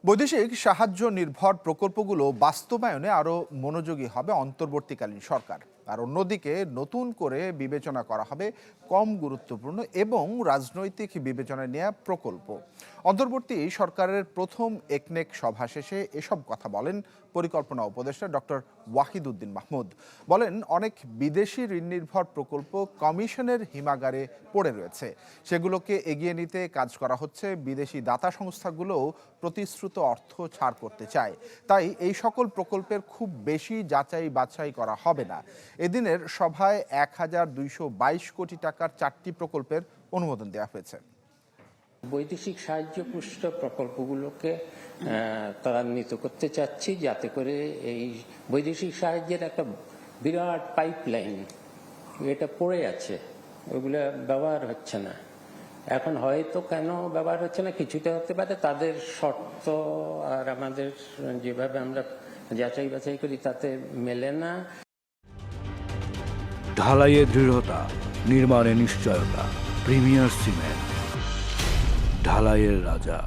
বৈদেশিক সাহায্য নির্ভর প্রকল্পগুলো বাস্তবায়নে আরও মনোযোগী হবে অন্তর্বর্তীকালীন সরকার। আর অন্যদিকে নতুন করে বিবেচনা করা হবে কম গুরুত্বপূর্ণ এবং রাজনৈতিক বিবেচনায় নেওয়া প্রকল্প। অন্তর্বর্তী সরকারের প্রথম একনেক সভা শেষে এসব কথা বলেন পরিকল্পনা উপদেষ্টা ডক্টর ওয়াহিদ উদ্দিন মাহমুদ। বলেন, অনেক বিদেশি ঋণ নির্ভর প্রকল্প কমিশনের হিমাগারে পড়ে রয়েছে, সেগুলোকে এগিয়ে নিতে কাজ করা হচ্ছে। বিদেশি দাতা সংস্থাগুলোও প্রতিশ্রুত অর্থ ছাড় করতে চায়, তাই এই সকল প্রকল্পের খুব বেশি যাচাই বাছাই করা হবে না। এদিনের সভায় ১,২২২ কোটি টাকার 4টি প্রকল্পের অনুমোদন দেওয়া হয়েছে। বৈদেশিক সাহায্য পুষ্ট প্রকল্পগুলোকে ত্বরান্বিত করতে চাচ্ছি, যাতে করে এই বৈদেশিক সাহায্যের একটা বিরাট পাইপলাইন এটা পড়ে আছে, ওইগুলো ব্যবহার হচ্ছে না। এখন হয়তো কেন ব্যবহার হচ্ছে না, কিছুটা হতে পারে তাদের শর্ত আর আমাদের যেভাবে আমরা যাচাই বাছাই করি তাতে মেলে না। ঢালাইয়ে দৃঢ়তা, নির্মাণে নিশ্চয়তা, প্রিমিয়ার সিমেন্ট, ঢালাইয়ের রাজা।